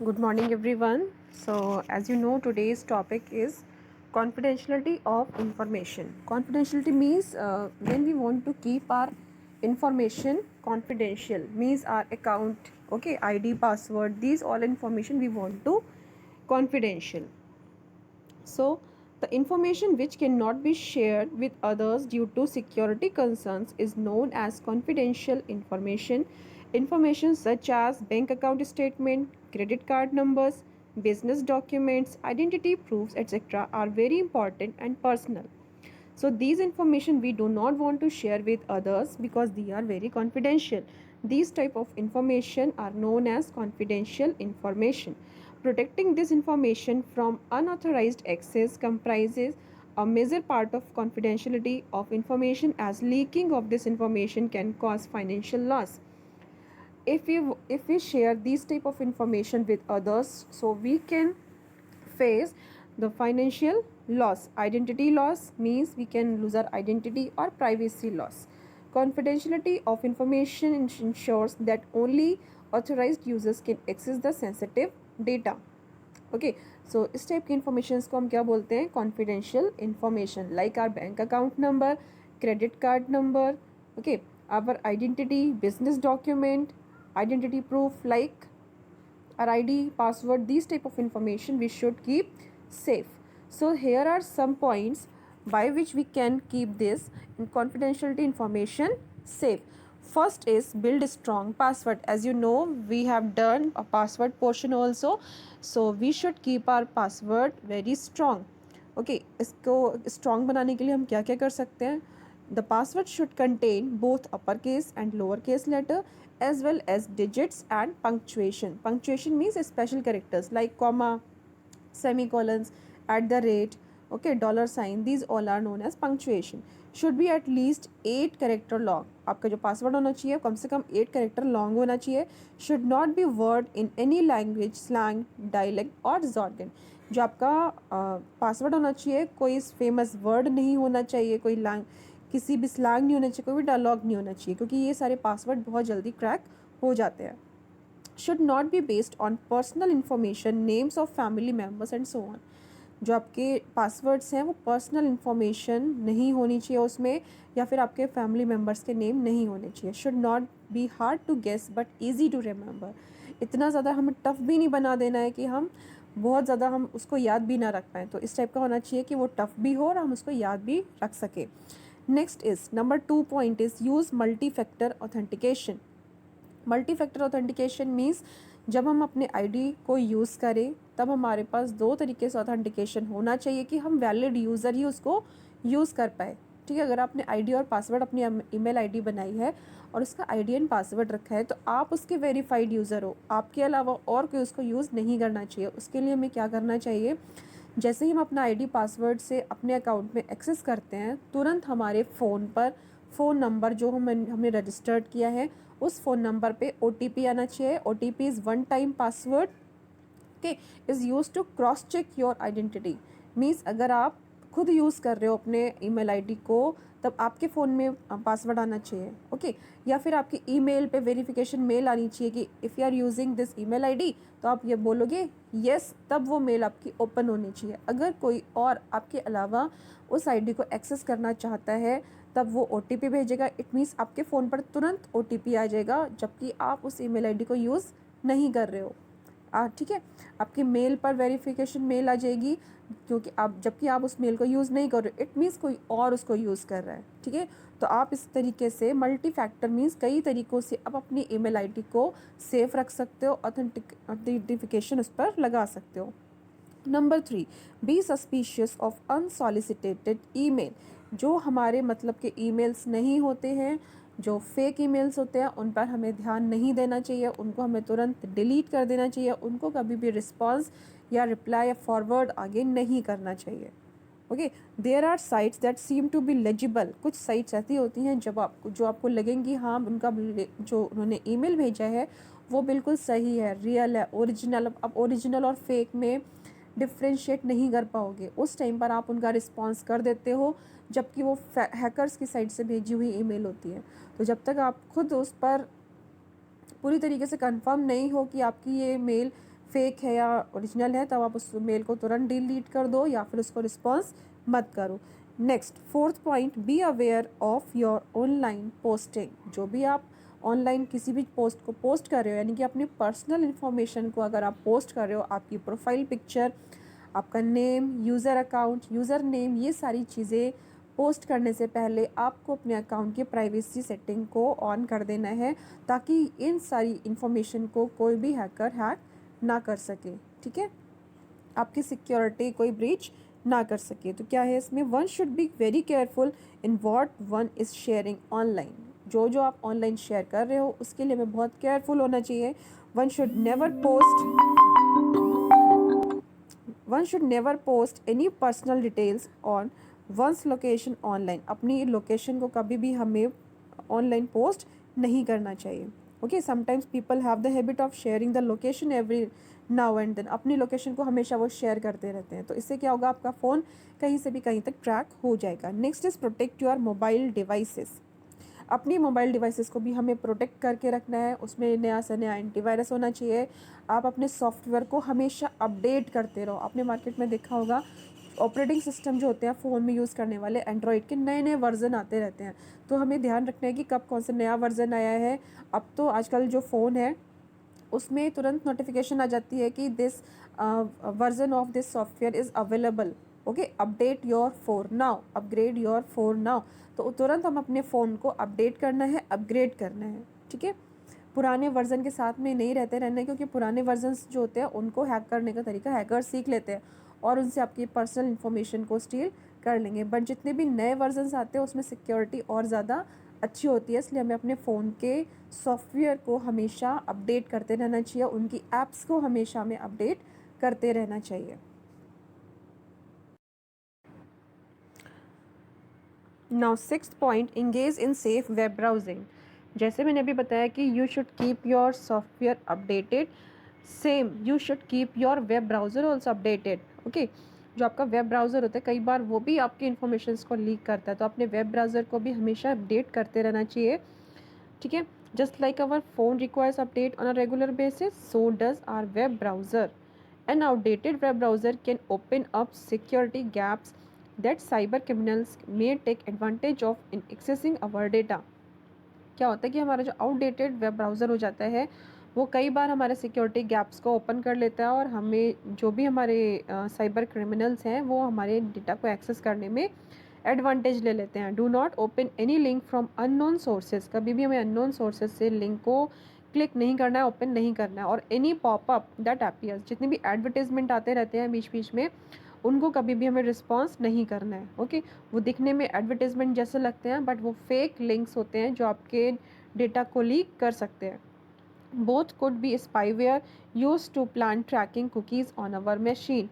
Good morning, everyone. So, as you know, today's topic is confidentiality of information. Confidentiality means when we want to keep our information confidential, means our account, okay, ID, password, these all information we want to confidential. So, the information which cannot be shared with others due to security concerns is known as confidential information. Information such as bank account statement, credit card numbers, business documents, identity proofs, etc. are very important and personal. So these information we do not want to share with others because they are very confidential. These type of information are known as confidential information. Protecting this information from unauthorized access comprises a major part of confidentiality of information, as leaking of this information can cause financial loss. If we share these type of information with others, so we can face the financial loss. Identity loss means we can lose our identity, or privacy loss. Confidentiality of information ensures that only authorized users can access the sensitive data. Okay so इस type की information को हम क्या बोलते हैं? Confidential information, like our bank account number, credit card number, okay, our identity, business document, identity proof like our ID, password, these type of information we should keep safe. So here are some points by which we can keep this confidentiality information safe. First is build a strong password. As you know, we have done a password portion also, so we should keep our password very strong. Okay, इसको strong बनाने के लिए हम क्या क्या कर सकते हैं? The password should contain both uppercase and lowercase letter, as well as digits and punctuation. Punctuation means special characters like comma, semicolons, at the rate, okay, dollar sign. These all are known as punctuation. Should be at least 8 character long. आपका जो password होना चाहिए कम से कम 8 character long होना चाहिए. Should not be word in any language, slang, dialect or jargon. जो आपका password होना चाहिए कोई फेमस वर्ड नहीं होना चाहिए, कोई किसी भी स्लैंग नहीं होना चाहिए, कोई भी डायलॉग नहीं होना चाहिए, क्योंकि ये सारे पासवर्ड बहुत जल्दी क्रैक हो जाते हैं. Should not be based on personal information, names of family members and so on. जो आपके पासवर्ड्स हैं वो पर्सनल इन्फॉर्मेशन नहीं होनी चाहिए उसमें, या फिर आपके फैमिली मेम्बर्स के नेम नहीं होने चाहिए. Should not be hard to guess but easy to remember. इतना ज़्यादा हमें टफ भी नहीं बना देना है कि हम बहुत ज़्यादा हम उसको याद भी ना रख पाएँ. तो इस टाइप का होना चाहिए कि वो टफ भी हो और हम उसको याद भी रख सकें. Next is number 2 point is use multi factor authentication. Multi factor authentication means जब हम अपने आईडी को यूज़ करें तब हमारे पास 2 तरीके से ऑथेंटिकेशन होना चाहिए कि हम वैलिड यूज़र ही उसको यूज़ कर पाए. ठीक है, अगर आपने आईडी और पासवर्ड अपनी ईमेल आईडी बनाई है और उसका आईडी एंड पासवर्ड रखा है तो आप उसके वेरीफाइड यूज़र हो. आपके अलावा और कोई उसको यूज़ नहीं करना चाहिए. उसके लिए हमें क्या करना चाहिए? जैसे ही हम अपना आईडी पासवर्ड से अपने अकाउंट में एक्सेस करते हैं, तुरंत हमारे फ़ोन पर फ़ोन नंबर जो हमने रजिस्टर्ड किया है उस फ़ोन नंबर पे OTP आना चाहिए. OTP is one time password, okay, is use to cross check your identity. Means अगर आप खुद यूज़ कर रहे हो अपने ईमेल आईडी को तब आपके फ़ोन में पासवर्ड आना चाहिए, ओके. या फिर आपकी ईमेल पे वेरिफिकेशन मेल आनी चाहिए कि if you are using this email ID, तो आप ये बोलोगे येस, तब वो मेल आपकी ओपन होनी चाहिए. अगर कोई और आपके अलावा उस आईडी को एक्सेस करना चाहता है तब वो OTP भेजेगा. इट मीन्स आपके फ़ोन पर तुरंत OTP आ जाएगा जबकि आप उस ईमेल आईडी को यूज़ नहीं कर रहे हो. ठीक है, आपके मेल पर वेरिफिकेशन मेल आ जाएगी क्योंकि जबकि आप उस मेल को यूज़ नहीं कर रहे हो. इट मीन्स कोई और उसको यूज़ कर रहा है. ठीक है, तो आप इस तरीके से मल्टी फैक्टर मीन्स कई तरीक़ों से आप अपनी ईमेल आईडी को सेफ रख सकते हो, ऑथेंटिफिकेशन उस पर लगा सकते हो. Number 3, be suspicious of unsolicited email. जो हमारे मतलब के ईमेल्स नहीं होते हैं, जो फेक ईमेल्स होते हैं, उन पर हमें ध्यान नहीं देना चाहिए. उनको हमें तुरंत डिलीट कर देना चाहिए. उनको कभी भी रिस्पॉन्स या रिप्लाई या फॉरवर्ड आगे नहीं करना चाहिए. Okay, there are sites that seem to be legible. कुछ साइट्स ऐसी होती हैं जो आपको लगेंगी हाँ उनका जो उन्होंने ईमेल भेजा है वो बिल्कुल सही है, रियल है, ओरिजिनल. अब ओरिजिनल और फेक में डिफ्रेंशिएट नहीं कर पाओगे. उस टाइम पर आप उनका रिस्पॉन्स कर देते हो जबकि वो हैकर्स की साइट से भेजी हुई ईमेल होती है. तो जब तक आप खुद उस पर पूरी तरीके से कंफर्म नहीं हो कि आपकी ये मेल फेक है या ओरिजिनल है, तब आप उस मेल को तुरंत डिलीट कर दो या फिर उसको रिस्पॉन्स मत करो। Next, fourth point, be aware of your online posting. जो भी आप ऑनलाइन किसी भी पोस्ट को पोस्ट कर रहे हो, यानी कि अपनी पर्सनल इन्फॉर्मेशन को अगर आप पोस्ट कर रहे हो, आपकी प्रोफाइल पिक्चर, आपका name, user account, user name, ये सारी चीज़ें पोस्ट करने से पहले आपको अपने अकाउंट की प्राइवेसी सेटिंग को ऑन कर देना है, ताकि इन सारी इन्फॉर्मेशन को कोई भी हैकर हैक ना कर सके। ठीक है, आपकी सिक्योरिटी कोई ब्रीच ना कर सके। तो क्या है इसमें, one should be very careful in what one is sharing online. जो जो आप ऑनलाइन शेयर कर रहे हो उसके लिए हमें बहुत केयरफुल होना चाहिए। One should never post any personal details on one's location online. अपनी लोकेशन को कभी भी हमें ऑनलाइन पोस्ट नहीं करना चाहिए। Okay, sometimes people have the habit of sharing the location every now and then. अपनी लोकेशन को हमेशा वो शेयर करते रहते हैं, तो इससे क्या होगा, आपका फ़ोन कहीं से भी कहीं तक ट्रैक हो जाएगा। Next is protect your mobile devices. अपनी मोबाइल डिवाइसेस को भी हमें प्रोटेक्ट करके रखना है, उसमें नया से नया एंटीवायरस होना चाहिए। आप अपने सॉफ्टवेयर को हमेशा अपडेट करते रहो। आपने मार्केट में देखा होगा, ऑपरेटिंग सिस्टम जो होते हैं फ़ोन में यूज़ करने वाले, एंड्रॉयड के नए नए वर्जन आते रहते हैं, तो हमें ध्यान रखना है कि कब कौन सा नया वर्जन आया है। अब तो आजकल जो फ़ोन है उसमें तुरंत नोटिफिकेशन आ जाती है कि this version of this software is available, okay, update your phone now, upgrade your phone now. तो तुरंत हम अपने फ़ोन को अपडेट करना है, अपग्रेड करना है। ठीक है, पुराने वर्जन के साथ में नहीं रहते रहना है, क्योंकि पुराने वर्जन्स जो होते हैं उनको हैक करने का तरीका हैकर सीख लेते हैं और उनसे आपकी पर्सनल इन्फॉर्मेशन को स्टील कर लेंगे। बट जितने भी नए वर्जन्स आते हैं उसमें सिक्योरिटी और ज़्यादा अच्छी होती है, इसलिए हमें अपने फ़ोन के सॉफ्टवेयर को हमेशा अपडेट करते रहना चाहिए, उनकी ऐप्स को हमेशा हमें अपडेट करते रहना चाहिए। Now sixth point, engage in safe web browsing. जैसे मैंने अभी बताया कि you should keep your software updated, same you should keep your web browser also updated. Okay, जो आपका वेब ब्राउज़र होता है कई बार वो भी आपकी इन्फॉर्मेशंस को लीक करता है, तो अपने वेब ब्राउज़र को भी हमेशा अपडेट करते रहना चाहिए। ठीक है, just like our phone requires update on a regular basis, so does our web browser. An outdated web browser can open up security gaps that cyber criminals may take advantage of in accessing our data. क्या होता है कि हमारा जो outdated web browser हो जाता है वो कई बार हमारे सिक्योरिटी गैप्स को ओपन कर लेता है और हमें जो भी हमारे साइबर क्रिमिनल्स हैं वो हमारे डेटा को एक्सेस करने में एडवांटेज ले लेते हैं। Do not open any link from unknown sources. कभी भी हमें अननोन सोर्सेज से लिंक को क्लिक नहीं करना है, ओपन नहीं करना है। और एनी पॉपअप दैट अपीयर्स, जितने भी एडवर्टीजमेंट आते रहते हैं बीच बीच में, उनको कभी भी हमें रिस्पॉन्स नहीं करना है। ओके, वो दिखने में एडवर्टीजमेंट जैसे लगते हैं बट वो फेक लिंक्स होते हैं जो आपके डेटा को लीक कर सकते हैं। Both could be spyware use to plan tracking cookies on our machine.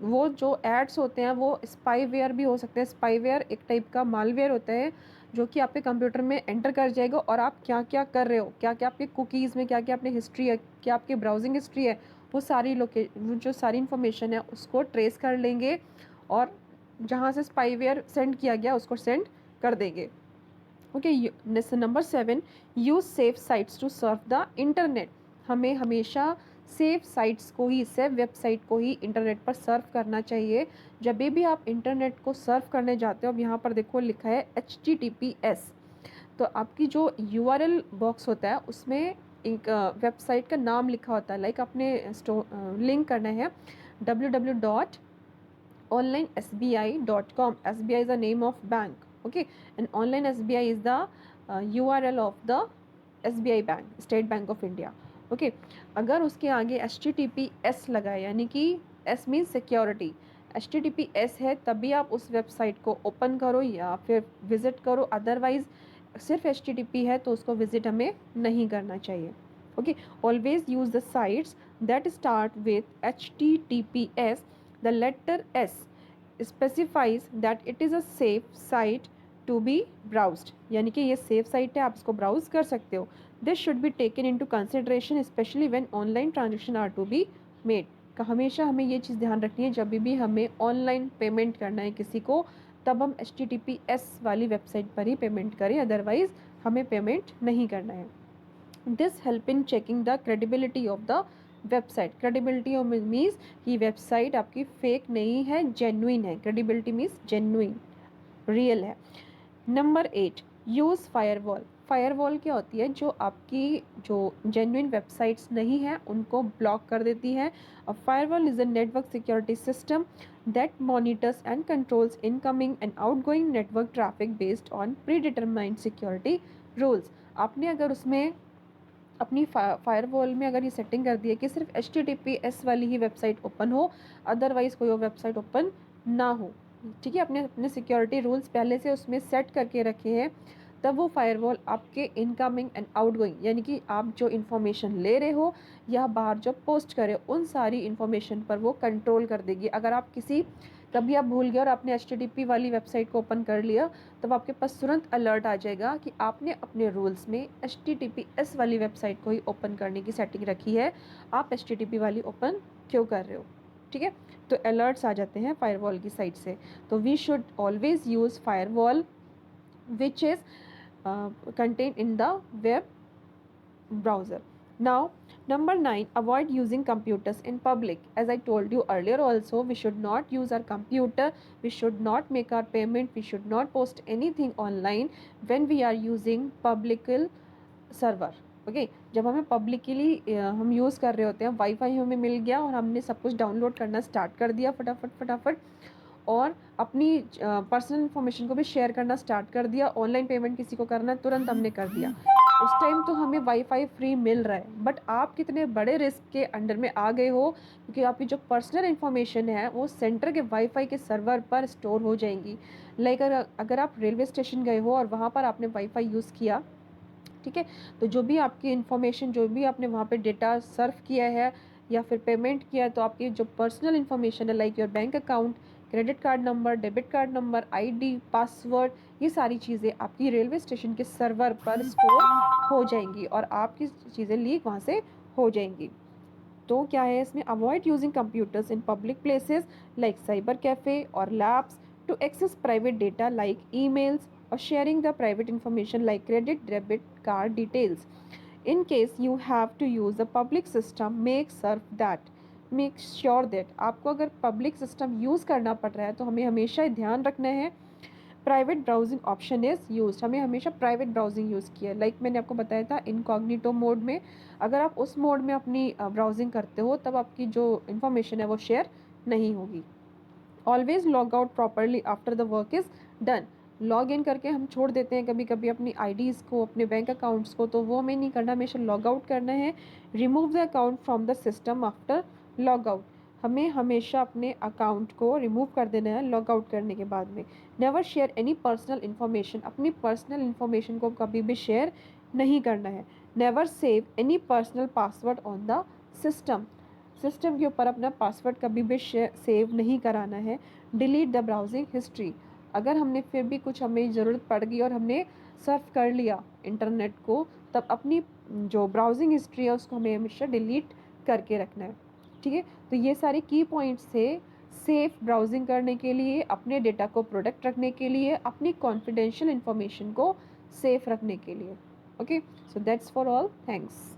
वो जो एड्स होते हैं वो स्पाईवेयर भी हो सकते हैं। स्पाईवेयर एक टाइप का मालवेयर होता है जो कि आपके कंप्यूटर में एंटर कर जाएगा और आप क्या क्या कर रहे हो, क्या क्या आपके कुकीज़ में क्या क्या अपनी हिस्ट्री है, क्या आपकी ब्राउजिंग हिस्ट्री है, वो जो सारी इन्फॉर्मेशन है उसको ट्रेस कर लेंगे और जहाँ से स्पाईवेयर सेंड किया गया उसको सेंड कर देंगे। Okay, number 7, use safe sites to surf the internet. हमें हमेशा सेफ साइट्स को ही, सेफ वेबसाइट को ही इंटरनेट पर सर्व करना चाहिए। जब भी आप इंटरनेट को सर्व करने जाते हो, अब यहाँ पर देखो लिखा है HTTPS, तो आपकी जो URL बॉक्स होता है उसमें एक वेबसाइट का नाम लिखा होता है, लाइक आपने लिंक करना है www.onlinesbi.com। SBI is the name of bank, okay, and online SBI is the URL of the SBI bank, State Bank of India, okay। अगर उसके आगे HTTPS लगा है, यानी कि S मीन्स सिक्योरिटी, HTTPS है, तभी आप उस वेबसाइट को ओपन करो या फिर विज़िट करो। अदरवाइज़ सिर्फ HTTP है तो उसको विज़िट हमें नहीं करना चाहिए। Okay, always use the sites that start with HTTPS। The letter S specifies that it is a safe site to be browsed, यानी कि ये सेफ साइट है, आप इसको ब्राउज कर सकते हो। This should be taken into consideration specially when online transaction are to be made. हमेशा हमें ये चीज़ ध्यान रखनी है, जब भी हमें ऑनलाइन पेमेंट करना है किसी को, तब हम HTTPS वाली वेबसाइट पर ही पेमेंट करें, अदरवाइज़ हमें पेमेंट नहीं करना है। This help in checking the credibility of the website. Credibility means कि वेबसाइट आपकी फेक नहीं है, जेन्युइन है। क्रेडिबिलिटी मीन्स जेन्युइन, रियल है। Number 8, use firewall. फायरवॉल क्या होती है? जो आपकी जो जेन्युइन वेबसाइट्स नहीं हैं उनको ब्लॉक कर देती है। A firewall is a network security system that monitors and controls incoming and outgoing network traffic based on predetermined security rules. आपने अगर उसमें अपनी फायरवॉल में अगर ये सेटिंग कर दी है कि सिर्फ HTTPS वाली ही वेबसाइट ओपन हो, अदरवाइज़ कोई और वेबसाइट ओपन ना हो, ठीक है, अपने अपने सिक्योरिटी रूल्स पहले से उसमें सेट करके रखे हैं, तब वो फायरवॉल आपके इनकमिंग एंड आउटगोइंग, यानी कि आप जो इन्फॉर्मेशन ले रहे हो या बाहर जो पोस्ट कर रहे हो उन सारी इन्फॉर्मेशन पर वो कंट्रोल कर देगी। अगर आप कभी आप भूल गए और आपने HTTP वाली वेबसाइट को ओपन कर लिया, तब आपके पास तुरंत अलर्ट आ जाएगा कि आपने अपने रूल्स में HTTPS वाली वेबसाइट को ही ओपन करने की सेटिंग रखी है, आप HTTP वाली ओपन क्यों कर रहे हो, ठीक है। तो अलर्ट्स आ जाते हैं फायरवॉल की साइड से। तो we should always use firewall which is contained in the web browser. Now, number 9, avoid using computers in public. As I told you earlier also, we should not use our computer, we should not make our payment, we should not post anything online when we are using public server. Okay, जब हमें publicly हम use कर रहे होते हैं, wifi हमें मिल गया और हमने सब कुछ डाउनलोड करना स्टार्ट कर दिया फटाफट और अपनी पर्सनल इन्फॉर्मेशन को भी शेयर करना स्टार्ट कर दिया, ऑनलाइन पेमेंट किसी को करना है तुरंत हमने कर दिया, उस टाइम तो हमें वाईफाई फ्री मिल रहा है, बट आप कितने बड़े रिस्क के अंडर में आ गए हो, क्योंकि आपकी जो पर्सनल इन्फॉर्मेशन है वो सेंटर के वाईफाई के सर्वर पर स्टोर हो जाएंगी। लाइक अगर आप रेलवे स्टेशन गए हो और वहाँ पर आपने वाईफाई यूज़ किया, ठीक है, तो जो भी आपकी इन्फॉर्मेशन, जो भी आपने वहाँ पे डेटा सर्व किया है या फिर पेमेंट किया है, तो आपकी जो पर्सनल इन्फॉर्मेशन है like your bank account, credit card number, debit card number, ID, password, ये सारी चीज़ें आपकी रेलवे स्टेशन के सर्वर पर स्टोर हो जाएंगी और आपकी चीज़ें लीक वहाँ से हो जाएंगी। तो क्या है इसमें? Avoid using computers in public places like cyber cafe और labs to access private data like emails or sharing the private information like credit debit card details. In case you have to use a public system, make sure that आपको अगर public system use करना पड़ रहा है तो हमें हमेशा ध्यान रखना है private browsing option is use, हमें हमेशा प्राइवेट ब्राउजिंग यूज़ किया। लाइक मैंने आपको बताया था इनकॉग्निटो मोड में, अगर आप उस मोड में अपनी ब्राउजिंग करते हो तब आपकी जो इन्फॉर्मेशन है वो शेयर नहीं होगी। Always log out properly after the work is done. Log in करके हम छोड़ देते हैं कभी कभी अपनी IDs को, अपने बैंक अकाउंट्स को, तो वो हमें नहीं करना, हमेशा लॉग आउट करना है। Remove the account from the system after log out, हमें हमेशा अपने अकाउंट को रिमूव कर देना है लॉग आउट करने के बाद में। Never share any personal information, अपनी पर्सनल इन्फॉर्मेशन को कभी भी शेयर नहीं करना है। Never save any personal password on the system, system के ऊपर अपना पासवर्ड कभी भी सेव नहीं कराना है। डिलीट द ब्राउजिंग हिस्ट्री, अगर हमने फिर भी कुछ हमें ज़रूरत पड़ गई और हमने सर्फ कर लिया इंटरनेट को, तब अपनी जो ब्राउजिंग हिस्ट्री है उसको हमें हमेशा डिलीट करके रखना है, ठीक है। तो ये सारे की पॉइंट्स थे सेफ़ ब्राउजिंग करने के लिए, अपने डेटा को प्रोटेक्ट रखने के लिए, अपनी कॉन्फिडेंशियल इन्फॉर्मेशन को सेफ रखने के लिए। Okay, so that's for all, thanks.